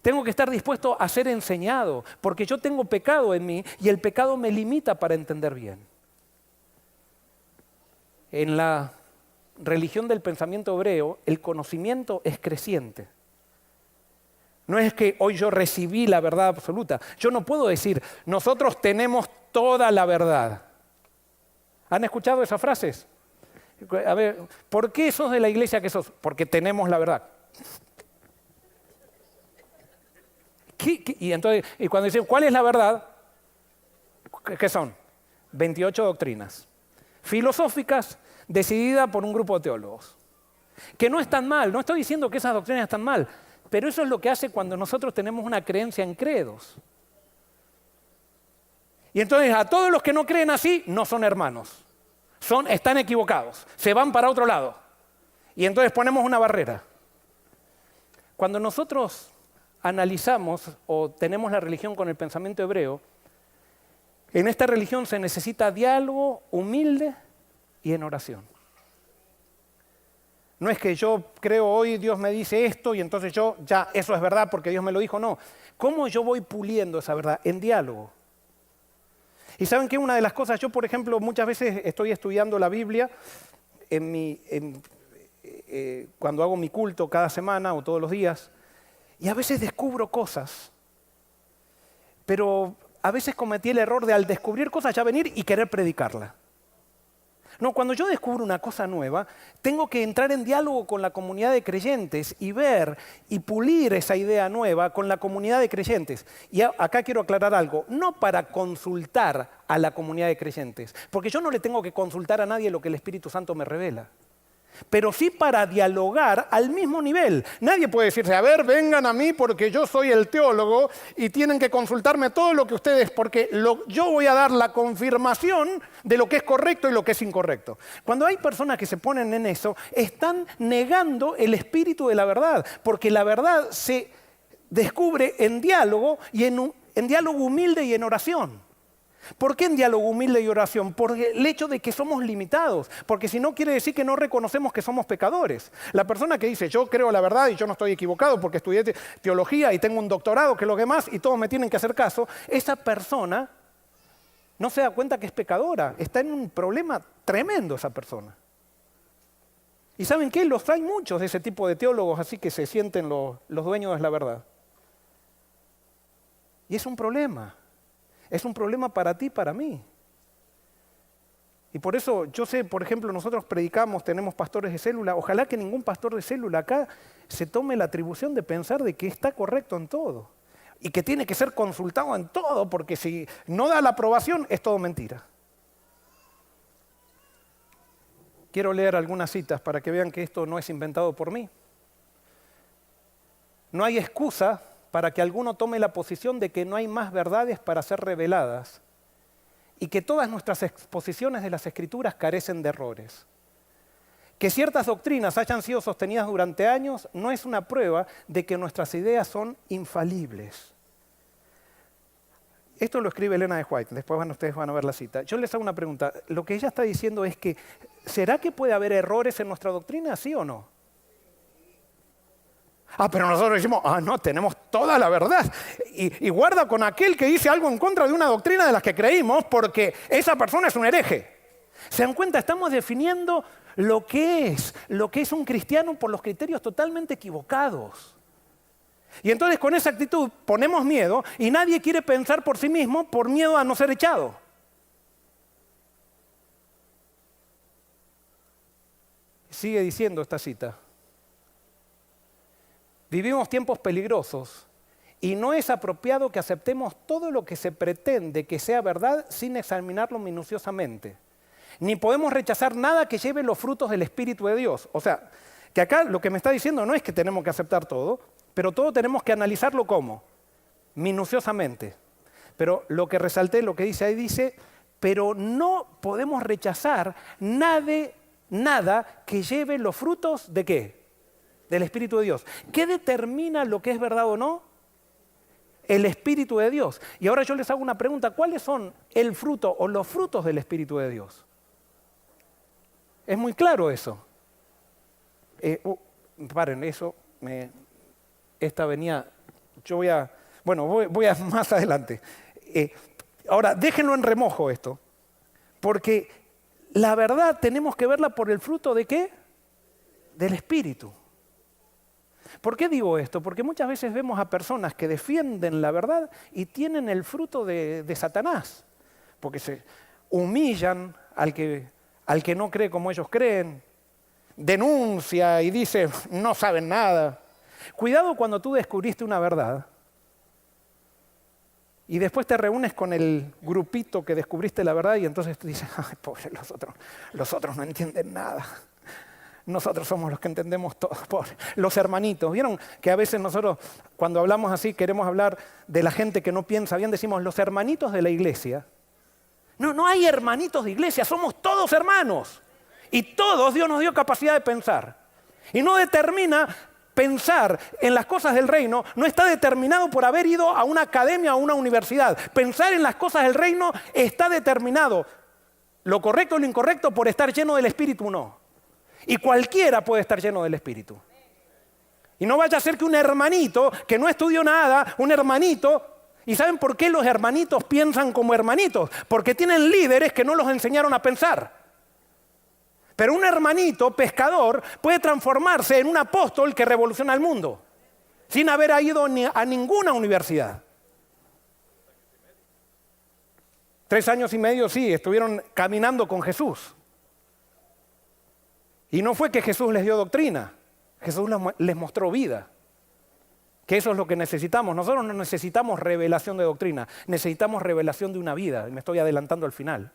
Tengo que estar dispuesto a ser enseñado, porque yo tengo pecado en mí y el pecado me limita para entender bien. En la religión del pensamiento hebreo, el conocimiento es creciente. No es que hoy yo recibí la verdad absoluta. Yo no puedo decir, nosotros tenemos toda la verdad. ¿Han escuchado esas frases? A ver, ¿por qué sos de la iglesia que sos? Porque tenemos la verdad. Y cuando dicen, ¿cuál es la verdad? ¿Qué son? 28 doctrinas filosóficas decididas por un grupo de teólogos. Que no están mal, no estoy diciendo que esas doctrinas están mal, pero eso es lo que hace cuando nosotros tenemos una creencia en credos. Y entonces a todos los que no creen así, no son hermanos. Están equivocados, se van para otro lado. Y entonces ponemos una barrera. Cuando nosotros analizamos o tenemos la religión con el pensamiento hebreo, en esta religión se necesita diálogo humilde y en oración. No es que yo creo hoy Dios me dice esto y entonces yo ya eso es verdad porque Dios me lo dijo, no. ¿Cómo yo voy puliendo esa verdad? En diálogo. Y ¿saben qué? Una de las cosas, yo por ejemplo muchas veces estoy estudiando la Biblia cuando hago mi culto cada semana o todos los días, y a veces descubro cosas, pero a veces cometí el error de al descubrir cosas ya venir y querer predicarla. No, cuando yo descubro una cosa nueva, tengo que entrar en diálogo con la comunidad de creyentes y ver y pulir esa idea nueva con la comunidad de creyentes. Y acá quiero aclarar algo, no para consultar a la comunidad de creyentes, porque yo no le tengo que consultar a nadie lo que el Espíritu Santo me revela. Pero sí para dialogar al mismo nivel. Nadie puede decirse, a ver, vengan a mí porque yo soy el teólogo y tienen que consultarme todo lo que ustedes, porque yo voy a dar la confirmación de lo que es correcto y lo que es incorrecto. Cuando hay personas que se ponen en eso, están negando el espíritu de la verdad, porque la verdad se descubre en diálogo y en diálogo humilde y en oración. ¿Por qué en diálogo humilde y oración? Por el hecho de que somos limitados, porque si no quiere decir que no reconocemos que somos pecadores. La persona que dice, yo creo la verdad y yo no estoy equivocado porque estudié teología y tengo un doctorado, que lo que más, y todos me tienen que hacer caso, esa persona no se da cuenta que es pecadora, está en un problema tremendo esa persona. ¿Y saben qué? Hay muchos de ese tipo de teólogos así que se sienten los dueños de la verdad. Y es un problema. Es un problema para ti y para mí. Y por eso yo sé, por ejemplo, nosotros predicamos, tenemos pastores de célula. Ojalá que ningún pastor de célula acá se tome la atribución de pensar de que está correcto en todo. Y que tiene que ser consultado en todo, porque si no da la aprobación es todo mentira. Quiero leer algunas citas para que vean que esto no es inventado por mí. No hay excusa para que alguno tome la posición de que no hay más verdades para ser reveladas y que todas nuestras exposiciones de las Escrituras carecen de errores. Que ciertas doctrinas hayan sido sostenidas durante años no es una prueba de que nuestras ideas son infalibles. Esto lo escribe Elena de White, después ustedes van a ver la cita. Yo les hago una pregunta. Lo que ella está diciendo es que, ¿será que puede haber errores en nuestra doctrina, sí o no? Pero nosotros decimos, no, tenemos toda la verdad. Y guarda con aquel que dice algo en contra de una doctrina de las que creímos, porque esa persona es un hereje. ¿Se dan cuenta? Estamos definiendo lo que es un cristiano por los criterios totalmente equivocados. Y entonces con esa actitud ponemos miedo y nadie quiere pensar por sí mismo por miedo a no ser echado. Sigue diciendo esta cita. Vivimos tiempos peligrosos y no es apropiado que aceptemos todo lo que se pretende que sea verdad sin examinarlo minuciosamente. Ni podemos rechazar nada que lleve los frutos del Espíritu de Dios. O sea, que acá lo que me está diciendo no es que tenemos que aceptar todo, pero todo tenemos que analizarlo ¿cómo? Minuciosamente. Pero lo que resalté, lo que dice ahí, dice, pero no podemos rechazar nada que lleve los frutos ¿de qué? Del Espíritu de Dios. ¿Qué determina lo que es verdad o no? el Espíritu de Dios. Y ahora yo les hago una pregunta, ¿cuáles son el fruto o los frutos del Espíritu de Dios? Es muy claro eso. Paren, esta venía, yo voy a más adelante. Ahora, déjenlo en remojo esto, porque la verdad tenemos que verla por el fruto ¿de qué? Del Espíritu. ¿Por qué digo esto? Porque muchas veces vemos a personas que defienden la verdad y tienen el fruto de Satanás, porque se humillan al que no cree como ellos creen, denuncia y dice, no saben nada. Cuidado cuando tú descubriste una verdad y después te reúnes con el grupito que descubriste la verdad y entonces tú dices, ay, pobre, los otros no entienden nada. Nosotros somos los que entendemos todo, pobre. Los hermanitos. ¿Vieron que a veces nosotros cuando hablamos así queremos hablar de la gente que no piensa bien? Decimos los hermanitos de la iglesia. No hay hermanitos de iglesia, somos todos hermanos. Y todos Dios nos dio capacidad de pensar. Y no determina pensar en las cosas del reino, no está determinado por haber ido a una academia o a una universidad. Pensar en las cosas del reino está determinado, lo correcto o lo incorrecto, por estar lleno del Espíritu o no. Y cualquiera puede estar lleno del Espíritu. Y no vaya a ser que un hermanito que no estudió nada, un hermanito. ¿Y saben por qué los hermanitos piensan como hermanitos? Porque tienen líderes que no los enseñaron a pensar. Pero un hermanito pescador puede transformarse en un apóstol que revoluciona el mundo, sin haber ido a ninguna universidad. 3 años y medio, sí, estuvieron caminando con Jesús. Y no fue que Jesús les dio doctrina, Jesús les mostró vida. Que eso es lo que necesitamos. Nosotros no necesitamos revelación de doctrina, necesitamos revelación de una vida. Y me estoy adelantando al final.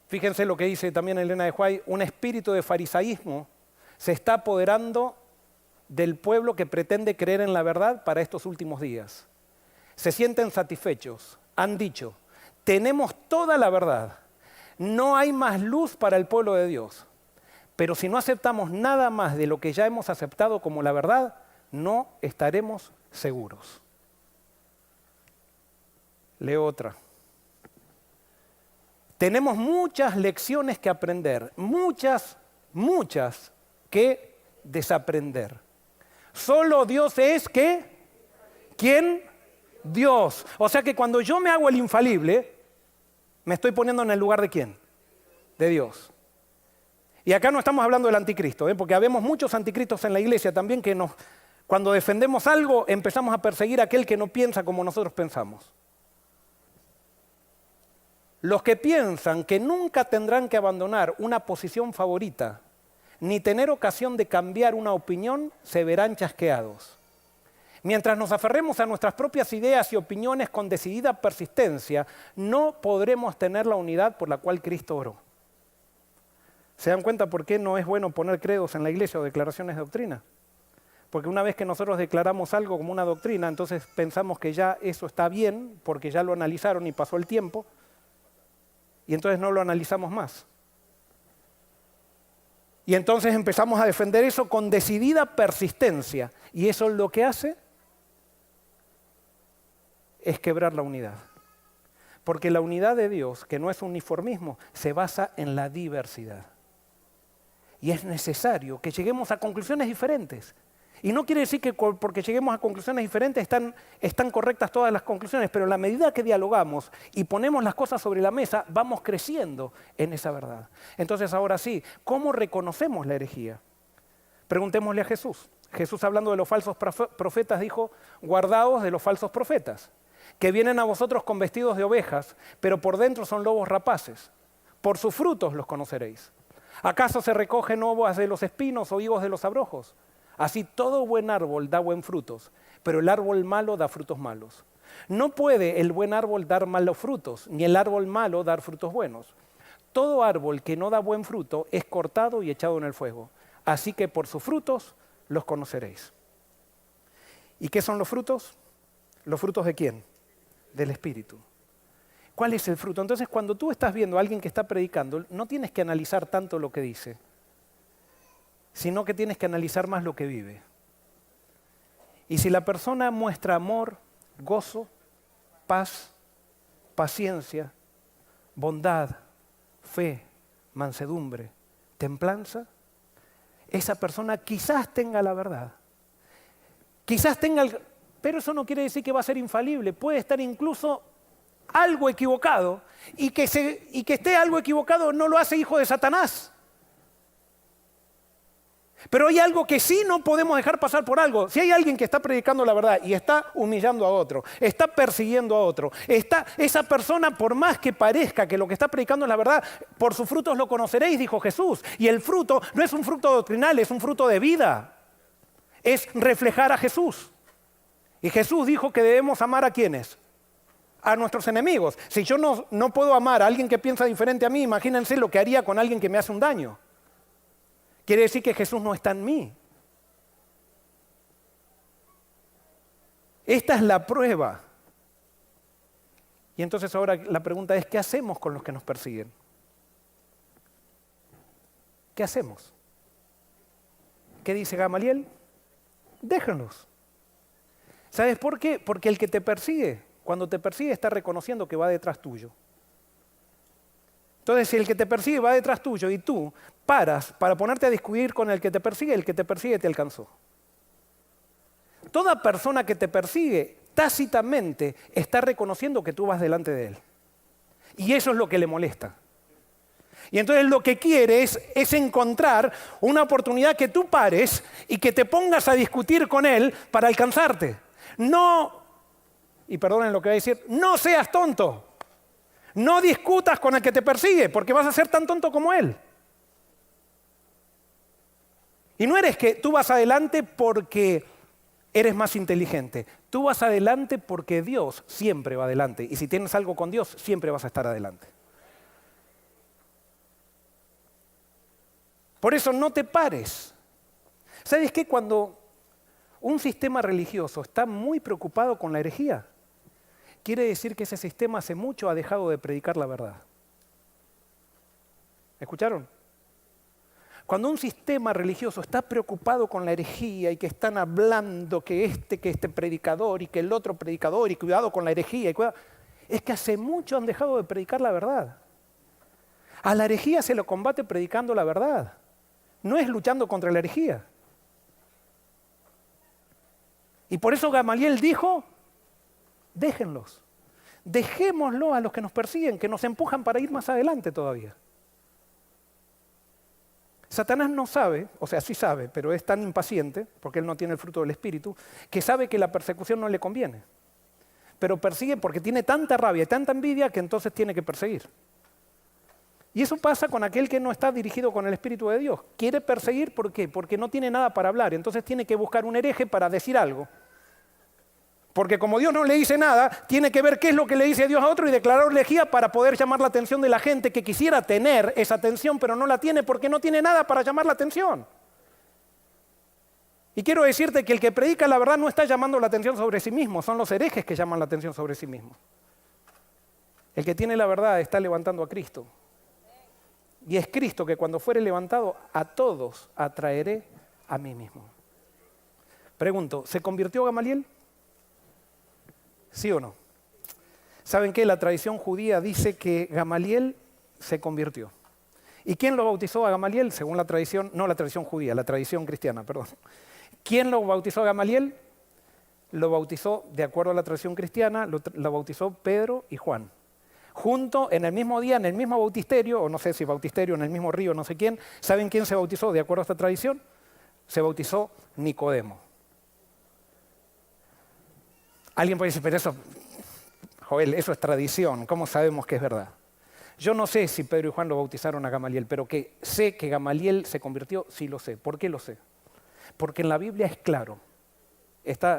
Fíjense lo que dice también Elena de White, un espíritu de farisaísmo se está apoderando del pueblo que pretende creer en la verdad para estos últimos días. Se sienten satisfechos, han dicho, tenemos toda la verdad, no hay más luz para el pueblo de Dios, pero si no aceptamos nada más de lo que ya hemos aceptado como la verdad, no estaremos seguros. Leo otra. Tenemos muchas lecciones que aprender, muchas que desaprender. Solo Dios es ¿qué? ¿Quién? Dios. O sea que cuando yo me hago el infalible, me estoy poniendo en el lugar de ¿quién? De Dios. Y acá no estamos hablando del anticristo, porque habemos muchos anticristos en la iglesia también que cuando defendemos algo empezamos a perseguir a aquel que no piensa como nosotros pensamos. Los que piensan que nunca tendrán que abandonar una posición favorita, ni tener ocasión de cambiar una opinión, se verán chasqueados. Mientras nos aferremos a nuestras propias ideas y opiniones con decidida persistencia, no podremos tener la unidad por la cual Cristo oró. ¿Se dan cuenta por qué no es bueno poner credos en la iglesia o declaraciones de doctrina? Porque una vez que nosotros declaramos algo como una doctrina, entonces pensamos que ya eso está bien, porque ya lo analizaron y pasó el tiempo, y entonces no lo analizamos más. Y entonces empezamos a defender eso con decidida persistencia. Y eso lo que hace es quebrar la unidad. Porque la unidad de Dios, que no es uniformismo, se basa en la diversidad. Y es necesario que lleguemos a conclusiones diferentes. Y no quiere decir que porque lleguemos a conclusiones diferentes están correctas todas las conclusiones, pero en la medida que dialogamos y ponemos las cosas sobre la mesa, vamos creciendo en esa verdad. Entonces ahora sí, ¿cómo reconocemos la herejía? Preguntémosle a Jesús. Jesús, hablando de los falsos profetas, dijo, guardaos de los falsos profetas, que vienen a vosotros con vestidos de ovejas, pero por dentro son lobos rapaces. Por sus frutos los conoceréis. ¿Acaso se recogen uvas de los espinos o higos de los abrojos? Así todo buen árbol da buen frutos, pero el árbol malo da frutos malos. No puede el buen árbol dar malos frutos, ni el árbol malo dar frutos buenos. Todo árbol que no da buen fruto es cortado y echado en el fuego. Así que por sus frutos los conoceréis. ¿Y qué son los frutos? ¿Los frutos de quién? Del Espíritu. ¿Cuál es el fruto? Entonces, cuando tú estás viendo a alguien que está predicando, no tienes que analizar tanto lo que dice, sino que tienes que analizar más lo que vive. Y si la persona muestra amor, gozo, paz, paciencia, bondad, fe, mansedumbre, templanza, esa persona quizás tenga la verdad. Quizás tenga, pero eso no quiere decir que va a ser infalible. Puede estar incluso algo equivocado y que esté algo equivocado no lo hace hijo de Satanás. Pero hay algo que sí no podemos dejar pasar por algo. Si hay alguien que está predicando la verdad y está humillando a otro, está persiguiendo a otro, esa persona, por más que parezca que lo que está predicando es la verdad, por sus frutos lo conoceréis, dijo Jesús. Y el fruto no es un fruto doctrinal, es un fruto de vida. Es reflejar a Jesús. Y Jesús dijo que debemos amar ¿a quiénes? A nuestros enemigos. Si yo no puedo amar a alguien que piensa diferente a mí, imagínense lo que haría con alguien que me hace un daño. Quiere decir que Jesús no está en mí. Esta es la prueba. Y entonces ahora la pregunta es, ¿qué hacemos con los que nos persiguen? ¿Qué hacemos? ¿Qué dice Gamaliel? Déjenlos. ¿Sabes por qué? Porque el que te persigue, cuando te persigue está reconociendo que va detrás tuyo. Entonces, si el que te persigue va detrás tuyo y tú paras para ponerte a discutir con el que te persigue te alcanzó. Toda persona que te persigue tácitamente está reconociendo que tú vas delante de él. Y eso es lo que le molesta. Y entonces lo que quiere es encontrar una oportunidad que tú pares y que te pongas a discutir con él para alcanzarte. No, y perdonen lo que voy a decir, no seas tonto. No discutas con el que te persigue, porque vas a ser tan tonto como él. Y no eres que tú vas adelante porque eres más inteligente. Tú vas adelante porque Dios siempre va adelante. Y si tienes algo con Dios, siempre vas a estar adelante. Por eso no te pares. ¿Sabes qué? Cuando un sistema religioso está muy preocupado con la herejía, quiere decir que ese sistema hace mucho ha dejado de predicar la verdad. ¿Escucharon? Cuando un sistema religioso está preocupado con la herejía y que están hablando que este predicador y que el otro predicador y cuidado con la herejía, es que hace mucho han dejado de predicar la verdad. A la herejía se lo combate predicando la verdad. No es luchando contra la herejía. Y por eso Gamaliel dijo, déjenlos. Dejémoslo a los que nos persiguen, que nos empujan para ir más adelante todavía. Satanás no sabe, o sea, sí sabe, pero es tan impaciente, porque él no tiene el fruto del Espíritu, que sabe que la persecución no le conviene. Pero persigue porque tiene tanta rabia y tanta envidia que entonces tiene que perseguir. Y eso pasa con aquel que no está dirigido con el Espíritu de Dios. Quiere perseguir, ¿por qué? Porque no tiene nada para hablar, entonces tiene que buscar un hereje para decir algo. Porque como Dios no le dice nada, tiene que ver qué es lo que le dice Dios a otro y declarar herejía para poder llamar la atención de la gente que quisiera tener esa atención, pero no la tiene porque no tiene nada para llamar la atención. Y quiero decirte que el que predica la verdad no está llamando la atención sobre sí mismo, son los herejes que llaman la atención sobre sí mismos. El que tiene la verdad está levantando a Cristo. Y es Cristo que cuando fuere levantado a todos atraeré a mí mismo. Pregunto, ¿se convirtió Gamaliel? ¿Sí o no? ¿Saben qué? La tradición judía dice que Gamaliel se convirtió. ¿Y quién lo bautizó a Gamaliel? Según la tradición, no la tradición judía, la tradición cristiana, perdón. ¿Quién lo bautizó a Gamaliel? Lo bautizó, de acuerdo a la tradición cristiana, lo bautizó Pedro y Juan. Junto, en el mismo día, en el mismo bautisterio, o no sé si bautisterio, en el mismo río, no sé quién. ¿Saben quién se bautizó de acuerdo a esta tradición? Se bautizó Nicodemo. Alguien puede decir, pero eso, Joel, eso es tradición, ¿cómo sabemos que es verdad? Yo no sé si Pedro y Juan lo bautizaron a Gamaliel, pero que sé que Gamaliel se convirtió, sí lo sé. ¿Por qué lo sé? Porque en la Biblia es claro,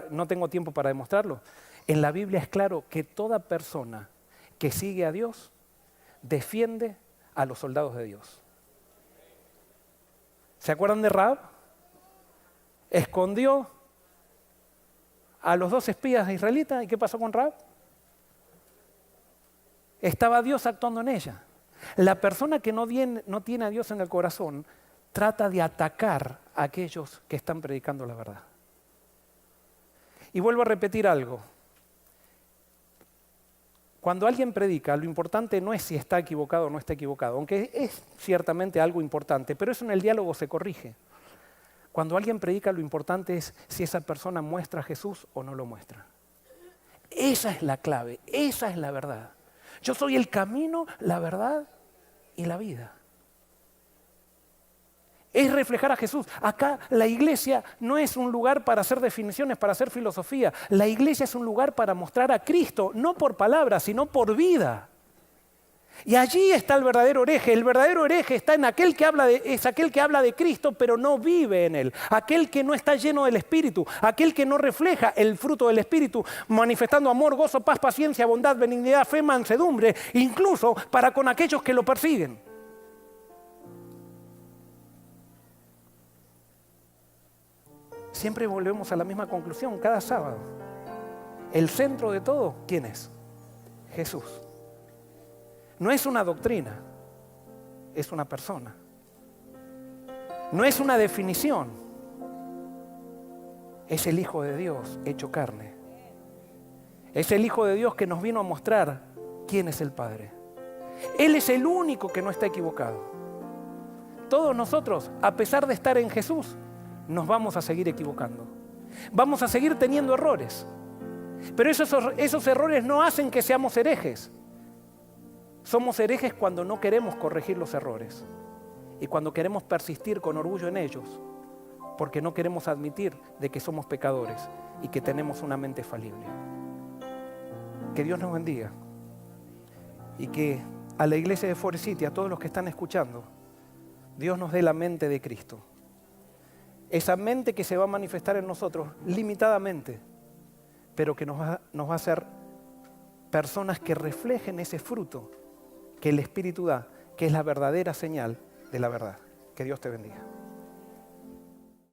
no tengo tiempo para demostrarlo, en la Biblia es claro que toda persona que sigue a Dios defiende a los soldados de Dios. ¿Se acuerdan de Rahab? Escondió a los 2 espías israelitas. ¿Y qué pasó con Rahab? Estaba Dios actuando en ella. La persona que no tiene a Dios en el corazón trata de atacar a aquellos que están predicando la verdad. Y vuelvo a repetir algo. Cuando alguien predica, lo importante no es si está equivocado o no está equivocado, aunque es ciertamente algo importante, pero eso en el diálogo se corrige. Cuando alguien predica, lo importante es si esa persona muestra a Jesús o no lo muestra. Esa es la clave, esa es la verdad. Yo soy el camino, la verdad y la vida. Es reflejar a Jesús. Acá la iglesia no es un lugar para hacer definiciones, para hacer filosofía. La iglesia es un lugar para mostrar a Cristo, no por palabras, sino por vida. Y allí está el verdadero hereje. El verdadero hereje está en aquel que es aquel que habla de Cristo, pero no vive en él. Aquel que no está lleno del Espíritu, aquel que no refleja el fruto del Espíritu, manifestando amor, gozo, paz, paciencia, bondad, benignidad, fe, mansedumbre, incluso para con aquellos que lo persiguen. Siempre volvemos a la misma conclusión cada sábado. El centro de todo, ¿quién es? Jesús. No es una doctrina, es una persona. No es una definición, es el Hijo de Dios hecho carne. Es el Hijo de Dios que nos vino a mostrar quién es el Padre. Él es el único que no está equivocado. Todos nosotros, a pesar de estar en Jesús, nos vamos a seguir equivocando. Vamos a seguir teniendo errores. Pero esos errores no hacen que seamos herejes. Somos herejes cuando no queremos corregir los errores y cuando queremos persistir con orgullo en ellos, porque no queremos admitir de que somos pecadores y que tenemos una mente falible. Que Dios nos bendiga y que a la iglesia de Forest City, a todos los que están escuchando, Dios nos dé la mente de Cristo. Esa mente que se va a manifestar en nosotros limitadamente, pero que nos va a hacer personas que reflejen ese fruto que el Espíritu da, que es la verdadera señal de la verdad. Que Dios te bendiga.